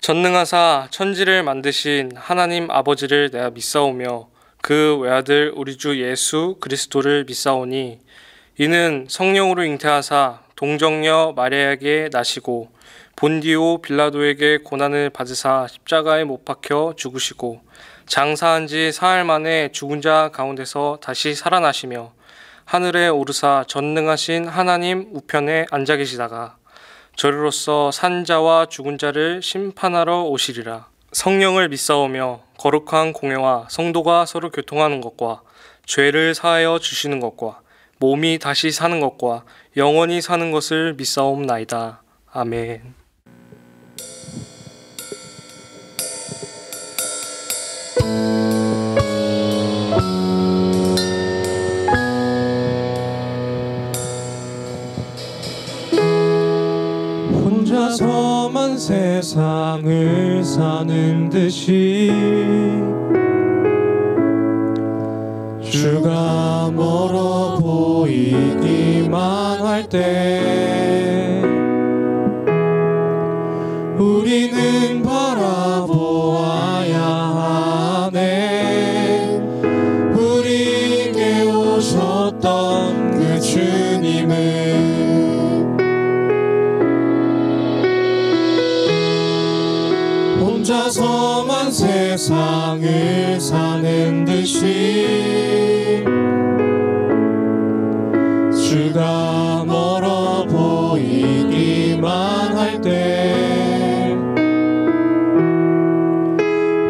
전능하사 천지를 만드신 하나님 아버지를 내가 믿사오며 그 외아들 우리 주 예수 그리스도를 믿사오니 이는 성령으로 잉태하사 동정녀 마리아에게 나시고 본디오 빌라도에게 고난을 받으사 십자가에 못 박혀 죽으시고 장사한 지 사흘 만에 죽은 자 가운데서 다시 살아나시며 하늘에 오르사 전능하신 하나님 우편에 앉아 계시다가 저리로서 산 자와 죽은 자를 심판하러 오시리라. 성령을 믿사오며 거룩한 공회와 성도가 서로 교통하는 것과 죄를 사하여 주시는 것과 몸이 다시 사는 것과 영원히 사는 것을 믿사옵나이다. 아멘. 혼자서만 세상을 사는 듯이 주가 멀어 보이기만 할 때 우리는 바라보아야 하네. 우리에게 오셨던 그 주님을 혼자서만 세상을 사는 듯이 주가 멀어 보이기만 할 때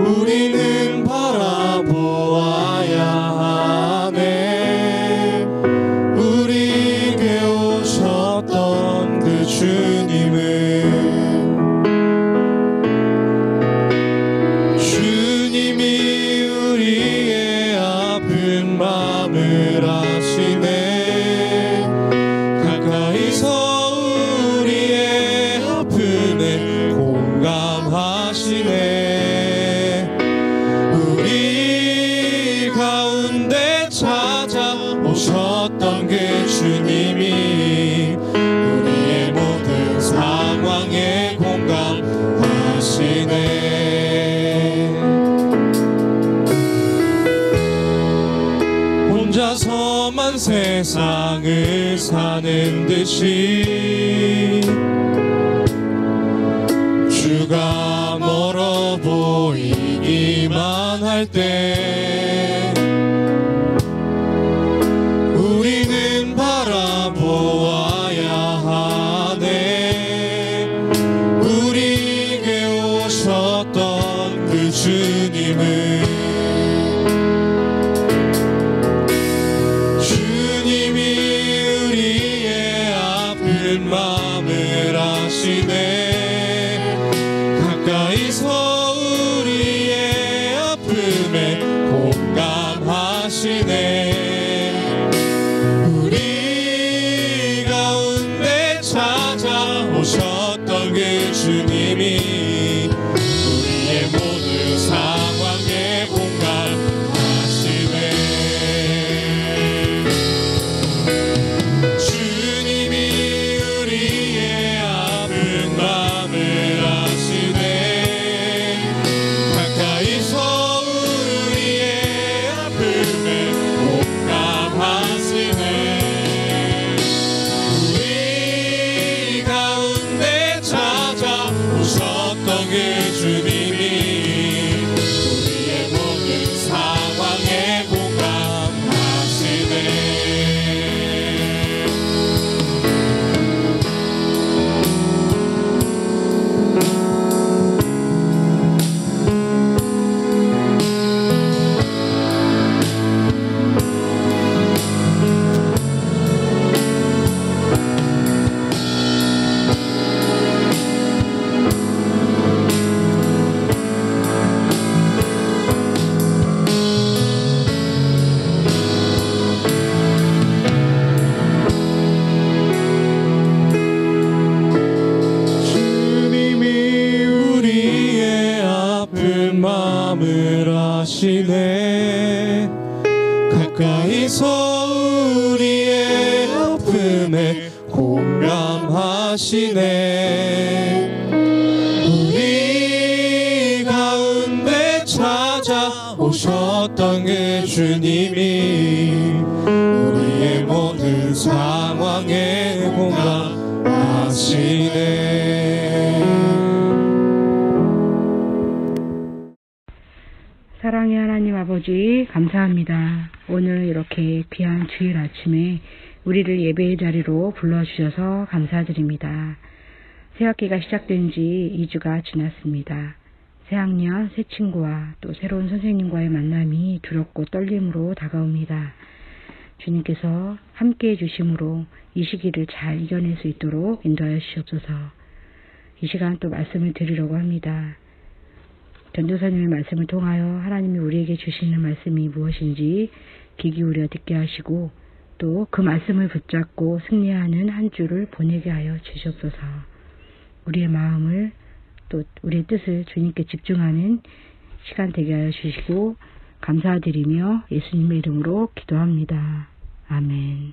우리는 바라보아야 하네. 우리에게 오셨던 그 주님을 마음을 아시네. 가까이서 우리의 아픔에 공감하시네. 우리 가운데 찾아오셨던 그 주님이 우리의 모든 상황에 공감하시네. 혼자서만 세상을 사는 듯이 주가 멀어 보이기만 할 때 우리는 바라보아야 하네. 우리에게 오셨던 그 주님을 마음을 아시네. 가까이서 우리의 아픔에 공감하시네. 우리 가운데 찾아오셨던 그 주님이 우리의 모든 상황에 공감하시네. 마음을 아시네. 가까이서 우리의 아픔에 공감하시네. 우리 주님이 우리의 모든 상황에 공감하시네. 사랑의 하나님 아버지 감사합니다. 오늘 이렇게 귀한 주일 아침에 우리를 예배의 자리로 불러주셔서 감사드립니다. 새학기가 시작된 지 2주가 지났습니다. 새학년 새 친구와 또 새로운 선생님과의 만남이 두렵고 떨림으로 다가옵니다. 주님께서 함께해 주심으로 이 시기를 잘 이겨낼 수 있도록 인도하여 주시옵소서. 이 시간 또 말씀을 드리려고 합니다. 전도사님의 말씀을 통하여 하나님이 우리에게 주시는 말씀이 무엇인지 귀 기울여 듣게 하시고 또 그 말씀을 붙잡고 승리하는 한 주를 보내게 하여 주시옵소서. 우리의 마음을 또 우리의 뜻을 주님께 집중하는 시간 되게 하여 주시고 감사드리며 예수님의 이름으로 기도합니다. 아멘.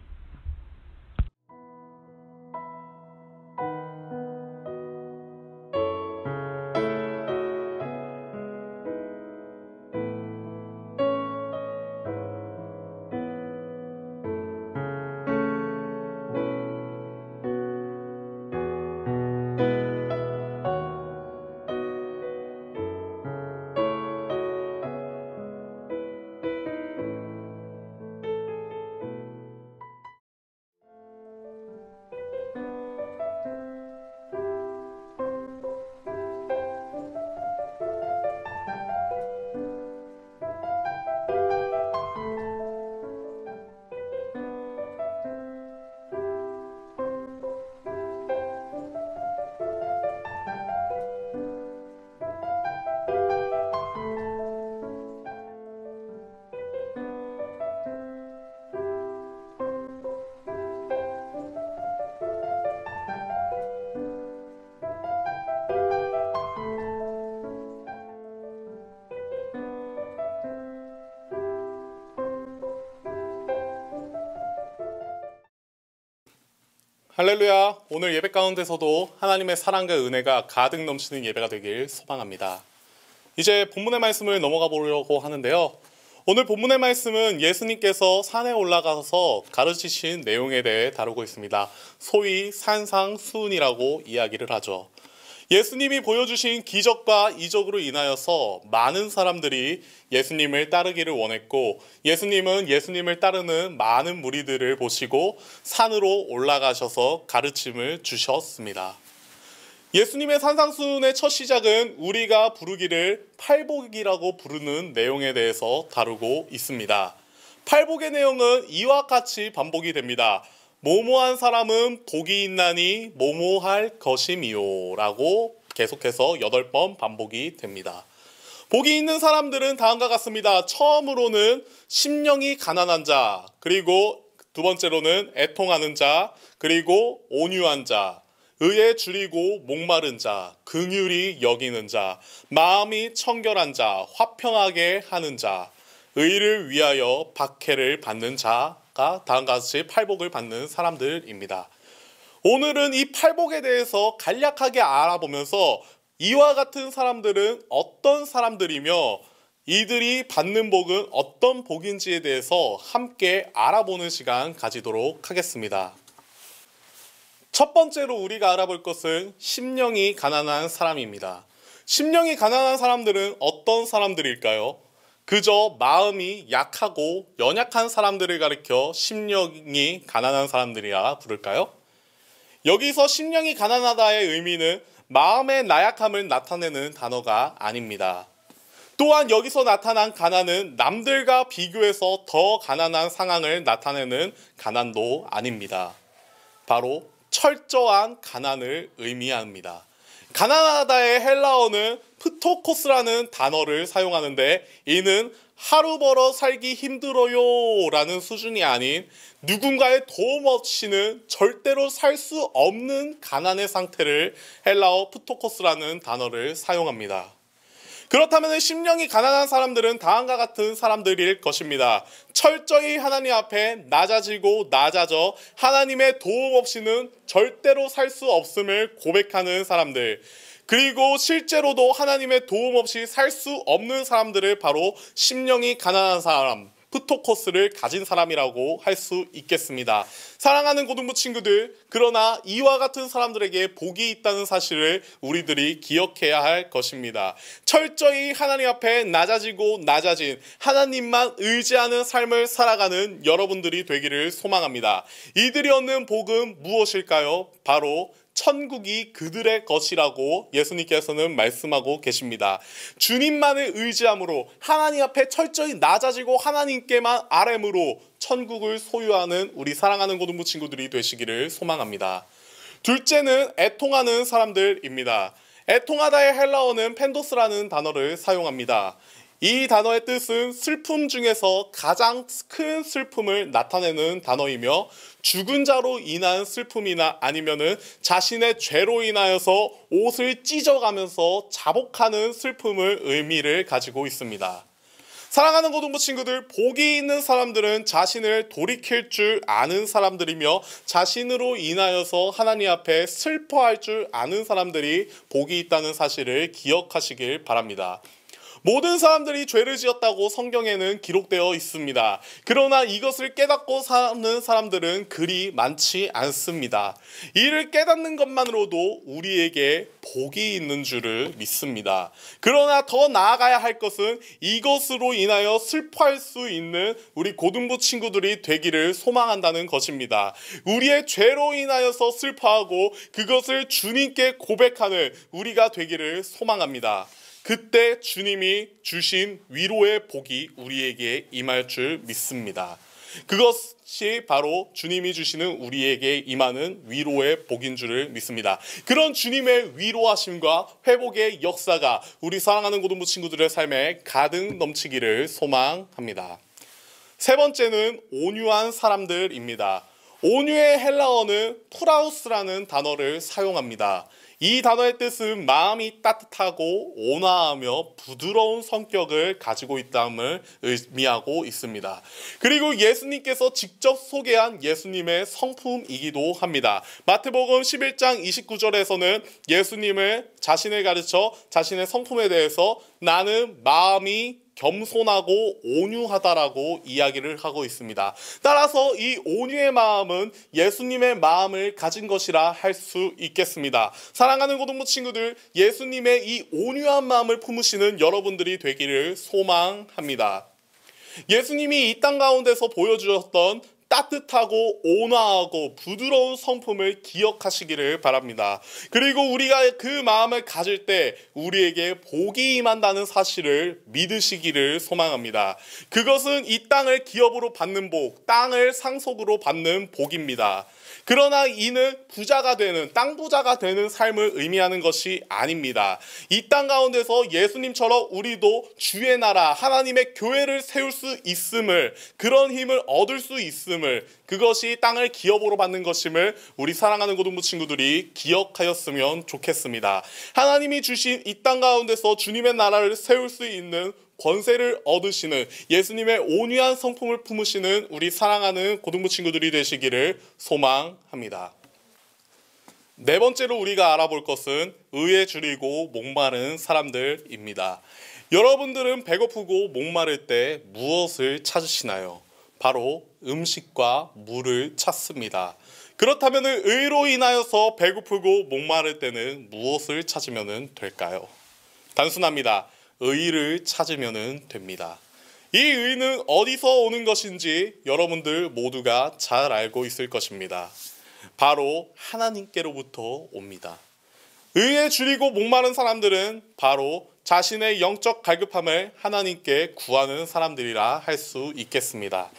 할렐루야. 오늘 예배 가운데서도 하나님의 사랑과 은혜가 가득 넘치는 예배가 되길 소망합니다. 이제 본문의 말씀을 넘어가 보려고 하는데요. 오늘 본문의 말씀은 예수님께서 산에 올라가서 가르치신 내용에 대해 다루고 있습니다. 소위 산상수훈이라고 이야기를 하죠. 예수님이 보여주신 기적과 이적으로 인하여서 많은 사람들이 예수님을 따르기를 원했고, 예수님은 예수님을 따르는 많은 무리들을 보시고 산으로 올라가셔서 가르침을 주셨습니다. 예수님의 산상수훈의 첫 시작은 우리가 부르기를 팔복이라고 부르는 내용에 대해서 다루고 있습니다. 팔복의 내용은 이와 같이 반복이 됩니다. 모모한 사람은 복이 있나니 모모할 것임이요 라고 계속해서 8번 반복이 됩니다. 복이 있는 사람들은 다음과 같습니다. 처음으로는 심령이 가난한 자, 그리고 두 번째로는 애통하는 자, 그리고 온유한 자, 의에 줄이고 목마른 자, 긍휼히 여기는 자, 마음이 청결한 자, 화평하게 하는 자, 의를 위하여 박해를 받는 자가 다음과 같이 팔복을 받는 사람들입니다. 오늘은 이 팔복에 대해서 간략하게 알아보면서 이와 같은 사람들은 어떤 사람들이며 이들이 받는 복은 어떤 복인지에 대해서 함께 알아보는 시간 가지도록 하겠습니다. 첫 번째로 우리가 알아볼 것은 심령이 가난한 사람입니다. 심령이 가난한 사람들은 어떤 사람들일까요? 그저 마음이 약하고 연약한 사람들을 가리켜 심령이 가난한 사람들이라 부를까요? 여기서 심령이 가난하다의 의미는 마음의 나약함을 나타내는 단어가 아닙니다. 또한 여기서 나타난 가난은 남들과 비교해서 더 가난한 상황을 나타내는 가난도 아닙니다. 바로 철저한 가난을 의미합니다. 가난하다의 헬라어는 프토코스라는 단어를 사용하는데 이는 하루 벌어 살기 힘들어요 라는 수준이 아닌 누군가의 도움 없이는 절대로 살 수 없는 가난의 상태를 헬라어 프토코스라는 단어를 사용합니다. 그렇다면 심령이 가난한 사람들은 다음과 같은 사람들일 것입니다. 철저히 하나님 앞에 낮아지고 낮아져 하나님의 도움 없이는 절대로 살 수 없음을 고백하는 사람들, 그리고 실제로도 하나님의 도움 없이 살 수 없는 사람들을 바로 심령이 가난한 사람, 프토코스를 가진 사람이라고 할 수 있겠습니다. 사랑하는 고등부 친구들, 그러나 이와 같은 사람들에게 복이 있다는 사실을 우리들이 기억해야 할 것입니다. 철저히 하나님 앞에 낮아지고 낮아진 하나님만 의지하는 삶을 살아가는 여러분들이 되기를 소망합니다. 이들이 얻는 복은 무엇일까요? 바로 천국이 그들의 것이라고 예수님께서는 말씀하고 계십니다. 주님만을 의지함으로 하나님 앞에 철저히 낮아지고 하나님께만 아뢰므로 천국을 소유하는 우리 사랑하는 고등부 친구들이 되시기를 소망합니다. 둘째는 애통하는 사람들입니다. 애통하다의 헬라어는 펜도스라는 단어를 사용합니다. 이 단어의 뜻은 슬픔 중에서 가장 큰 슬픔을 나타내는 단어이며 죽은 자로 인한 슬픔이나 아니면은 자신의 죄로 인하여서 옷을 찢어가면서 자복하는 슬픔을 의미를 가지고 있습니다. 사랑하는 고등부 친구들, 복이 있는 사람들은 자신을 돌이킬 줄 아는 사람들이며 자신으로 인하여서 하나님 앞에 슬퍼할 줄 아는 사람들이 복이 있다는 사실을 기억하시길 바랍니다. 모든 사람들이 죄를 지었다고 성경에는 기록되어 있습니다. 그러나 이것을 깨닫고 사는 사람들은 그리 많지 않습니다. 이를 깨닫는 것만으로도 우리에게 복이 있는 줄을 믿습니다. 그러나 더 나아가야 할 것은 이것으로 인하여 슬퍼할 수 있는 우리 고등부 친구들이 되기를 소망한다는 것입니다. 우리의 죄로 인하여서 슬퍼하고 그것을 주님께 고백하는 우리가 되기를 소망합니다. 그때 주님이 주신 위로의 복이 우리에게 임할 줄 믿습니다. 그것이 바로 주님이 주시는 우리에게 임하는 위로의 복인 줄을 믿습니다. 그런 주님의 위로하심과 회복의 역사가 우리 사랑하는 고등부 친구들의 삶에 가득 넘치기를 소망합니다. 세 번째는 온유한 사람들입니다. 온유의 헬라어는 프라우스라는 단어를 사용합니다. 이 단어의 뜻은 마음이 따뜻하고 온화하며 부드러운 성격을 가지고 있다음을 의미하고 있습니다. 그리고 예수님께서 직접 소개한 예수님의 성품이기도 합니다. 마태복음 11장 29절에서는 예수님을 자신을 가르쳐 자신의 성품에 대해서 나는 마음이 겸손하고 온유하다라고 이야기를 하고 있습니다. 따라서 이 온유의 마음은 예수님의 마음을 가진 것이라 할 수 있겠습니다. 사랑하는 고등부 친구들, 예수님의 이 온유한 마음을 품으시는 여러분들이 되기를 소망합니다. 예수님이 이 땅 가운데서 보여주셨던 따뜻하고 온화하고 부드러운 성품을 기억하시기를 바랍니다. 그리고 우리가 그 마음을 가질 때 우리에게 복이 임한다는 사실을 믿으시기를 소망합니다. 그것은 이 땅을 기업으로 받는 복, 땅을 상속으로 받는 복입니다. 그러나 이는 부자가 되는, 땅 부자가 되는 삶을 의미하는 것이 아닙니다. 이 땅 가운데서 예수님처럼 우리도 주의 나라, 하나님의 교회를 세울 수 있음을, 그런 힘을 얻을 수 있음을, 그것이 땅을 기업으로 받는 것임을 우리 사랑하는 고등부 친구들이 기억하였으면 좋겠습니다. 하나님이 주신 이 땅 가운데서 주님의 나라를 세울 수 있는 권세를 얻으시는 예수님의 온유한 성품을 품으시는 우리 사랑하는 고등부 친구들이 되시기를 소망합니다. 네 번째로 우리가 알아볼 것은 의에 줄이고 목마른 사람들입니다. 여러분들은 배고프고 목마를 때 무엇을 찾으시나요? 바로 음식과 물을 찾습니다. 그렇다면 의로 인하여서 배고프고 목마를 때는 무엇을 찾으면 될까요? 단순합니다. 의를 찾으면 됩니다. 이 의는 어디서 오는 것인지 여러분들 모두가 잘 알고 있을 것입니다. 바로 하나님께로부터 옵니다. 의에 줄이고 목마른 사람들은 바로 자신의 영적 갈급함을 하나님께 구하는 사람들이라 할 수 있겠습니다.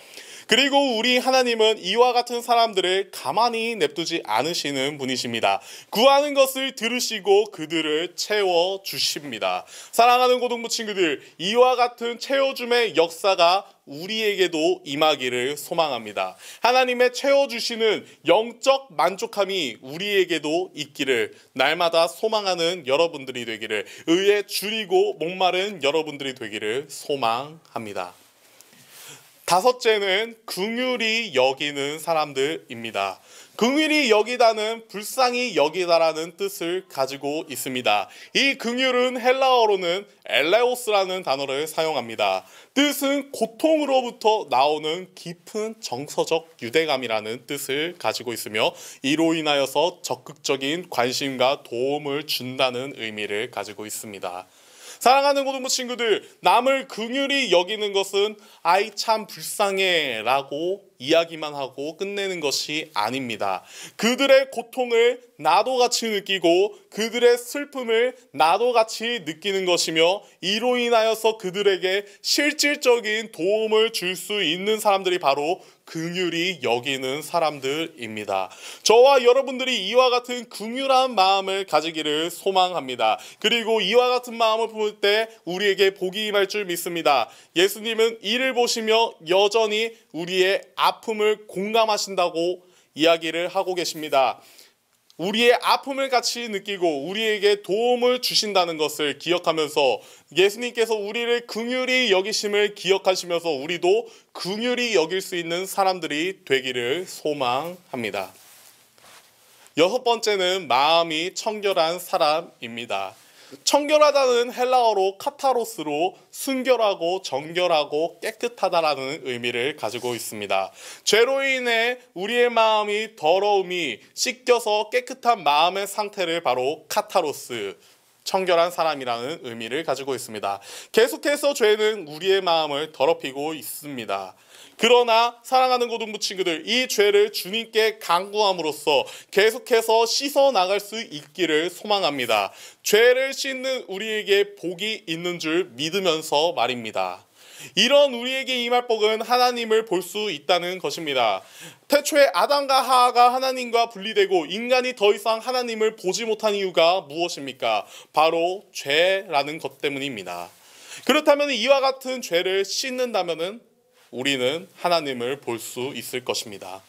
그리고 우리 하나님은 이와 같은 사람들을 가만히 냅두지 않으시는 분이십니다. 구하는 것을 들으시고 그들을 채워주십니다. 사랑하는 고등부 친구들, 이와 같은 채워줌의 역사가 우리에게도 임하기를 소망합니다. 하나님의 채워주시는 영적 만족함이 우리에게도 있기를 날마다 소망하는 여러분들이 되기를, 의에 줄이고 목마른 여러분들이 되기를 소망합니다. 다섯째는 긍휼히 여기는 사람들입니다. 긍휼히 여기다는 불쌍히 여기다라는 뜻을 가지고 있습니다. 이 긍휼은 헬라어로는 엘레오스라는 단어를 사용합니다. 뜻은 고통으로부터 나오는 깊은 정서적 유대감이라는 뜻을 가지고 있으며 이로 인하여서 적극적인 관심과 도움을 준다는 의미를 가지고 있습니다. 사랑하는 고등부 친구들, 남을 긍휼히 여기는 것은 아이 참 불쌍해 라고 이야기만 하고 끝내는 것이 아닙니다. 그들의 고통을 나도 같이 느끼고 그들의 슬픔을 나도 같이 느끼는 것이며 이로 인하여서 그들에게 실질적인 도움을 줄 수 있는 사람들이 바로 긍휼히 여기는 사람들입니다. 저와 여러분들이 이와 같은 긍휼한 마음을 가지기를 소망합니다. 그리고 이와 같은 마음을 볼 때 우리에게 복이 임할 줄 믿습니다. 예수님은 이를 보시며 여전히 우리의 아픔을 공감하신다고 이야기를 하고 계십니다. 우리의 아픔을 같이 느끼고 우리에게 도움을 주신다는 것을 기억하면서 예수님께서 우리를 긍휼히 여기심을 기억하시면서 우리도 긍휼히 여길 수 있는 사람들이 되기를 소망합니다. 여섯 번째는 마음이 청결한 사람입니다. 청결하다는 헬라어로 카타로스로 순결하고 정결하고 깨끗하다라는 의미를 가지고 있습니다. 죄로 인해 우리의 마음이 더러움이 씻겨서 깨끗한 마음의 상태를 바로 카타로스, 청결한 사람이라는 의미를 가지고 있습니다. 계속해서 죄는 우리의 마음을 더럽히고 있습니다. 그러나 사랑하는 고등부 친구들, 이 죄를 주님께 간구함으로써 계속해서 씻어 나갈 수 있기를 소망합니다. 죄를 씻는 우리에게 복이 있는 줄 믿으면서 말입니다. 이런 우리에게 임할 복은 하나님을 볼 수 있다는 것입니다. 태초에 아담과 하하가 하나님과 분리되고 인간이 더 이상 하나님을 보지 못한 이유가 무엇입니까? 바로 죄라는 것 때문입니다. 그렇다면 이와 같은 죄를 씻는다면 우리는 하나님을 볼 수 있을 것입니다.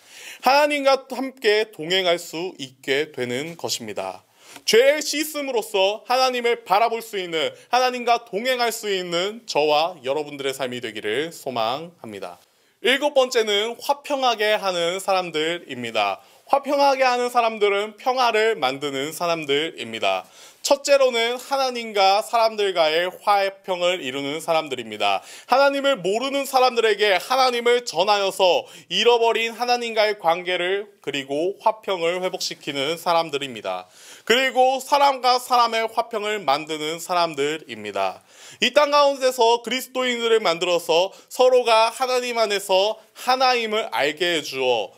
하나님과 함께 동행할 수 있게 되는 것입니다. 죄를 씻음으로써 하나님을 바라볼 수 있는, 하나님과 동행할 수 있는 저와 여러분들의 삶이 되기를 소망합니다. 일곱 번째는 화평하게 하는 사람들입니다. 화평하게 하는 사람들은 평화를 만드는 사람들입니다. 첫째로는 하나님과 사람들과의 화평을 이루는 사람들입니다. 하나님을 모르는 사람들에게 하나님을 전하여서 잃어버린 하나님과의 관계를 그리고 화평을 회복시키는 사람들입니다. 그리고 사람과 사람의 화평을 만드는 사람들입니다. 이 땅 가운데서 그리스도인들을 만들어서 서로가 하나님 안에서 하나임을 알게 해주어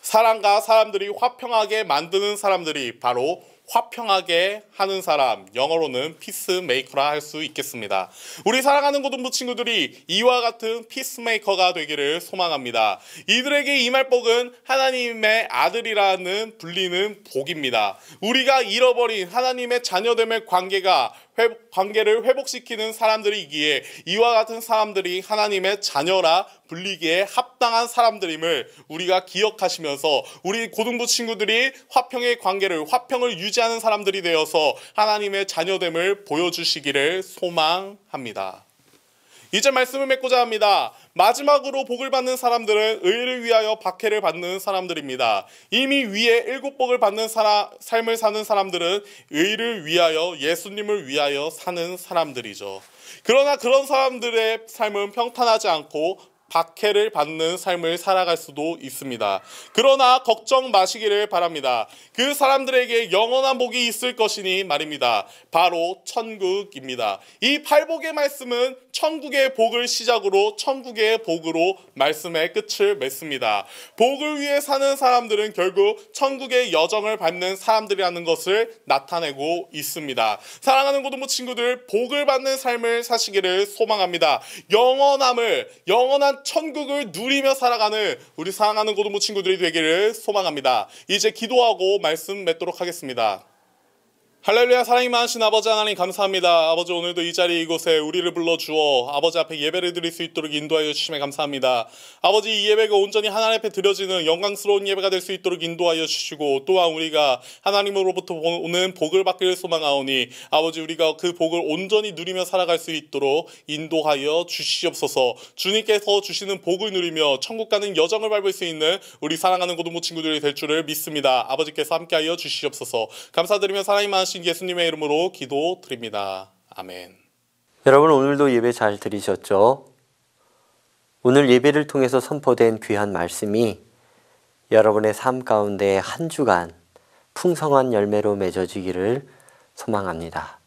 사람과 사람들이 화평하게 만드는 사람들이 바로 화평하게 하는 사람, 영어로는 피스메이커라 할 수 있겠습니다. 우리 사랑하는 고등부 친구들이 이와 같은 피스메이커가 되기를 소망합니다. 이들에게 임할 복은 하나님의 아들이라는 불리는 복입니다. 우리가 잃어버린 하나님의 자녀됨의 관계를 회복시키는 사람들이기에 이와 같은 사람들이 하나님의 자녀라 불리기에 합당한 사람들임을 우리가 기억하시면서 우리 고등부 친구들이 화평을 유지하는 사람들이 되어서 하나님의 자녀됨을 보여주시기를 소망합니다. 이제 말씀을 맺고자 합니다. 마지막으로 복을 받는 사람들은 의를 위하여 박해를 받는 사람들입니다. 이미 위에 7복을 받는 삶을 사는 사람들은 의를 위하여 예수님을 위하여 사는 사람들이죠. 그러나 그런 사람들의 삶은 평탄하지 않고 박해를 받는 삶을 살아갈 수도 있습니다. 그러나 걱정 마시기를 바랍니다. 그 사람들에게 영원한 복이 있을 것이니 말입니다. 바로 천국입니다. 이 팔복의 말씀은 천국의 복을 시작으로 천국의 복으로 말씀의 끝을 맺습니다. 복을 위해 사는 사람들은 결국 천국의 여정을 밟는 사람들이라는 것을 나타내고 있습니다. 사랑하는 고등부 친구들, 복을 받는 삶을 사시기를 소망합니다. 영원한 천국을 누리며 살아가는 우리 사랑하는 고등부 친구들이 되기를 소망합니다. 이제 기도하고 말씀 맺도록 하겠습니다. 할렐루야. 사랑이 많으신 아버지 하나님 감사합니다. 아버지 오늘도 이 자리 이곳에 우리를 불러주어 아버지 앞에 예배를 드릴 수 있도록 인도하여 주심에 감사합니다. 아버지 이 예배가 온전히 하나님 앞에 드려지는 영광스러운 예배가 될 수 있도록 인도하여 주시고 또한 우리가 하나님으로부터 오는 복을 받기를 소망하오니 아버지 우리가 그 복을 온전히 누리며 살아갈 수 있도록 인도하여 주시옵소서. 주님께서 주시는 복을 누리며 천국 가는 여정을 밟을 수 있는 우리 사랑하는 고등부 친구들이 될 줄을 믿습니다. 아버지께서 함께하여 주시옵소서. 감사드리며 사랑이 많으신 예수님의 이름으로 기도드립니다. 아멘. 여러분 오늘도 예배 잘 들으셨죠? 오늘 예배를 통해서 선포된 귀한 말씀이 여러분의 삶 가운데 한 주간 풍성한 열매로 맺어지기를 소망합니다.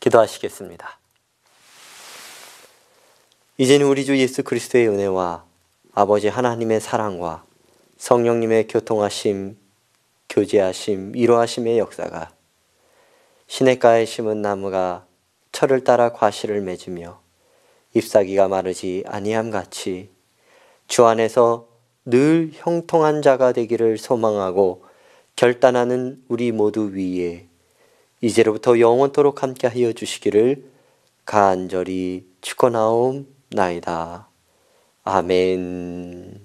기도하시겠습니다. 이제는 우리 주 예수 그리스도의 은혜와 아버지 하나님의 사랑과 성령님의 교통하심, 교제하심, 위로하심의 역사가 시냇가에 심은 나무가 철을 따라 과실을 맺으며 잎사귀가 마르지 아니함 같이 주 안에서 늘 형통한 자가 되기를 소망하고 결단하는 우리 모두 위에 이제로부터 영원토록 함께하여 주시기를 간절히 축원하옵나이다. 아멘.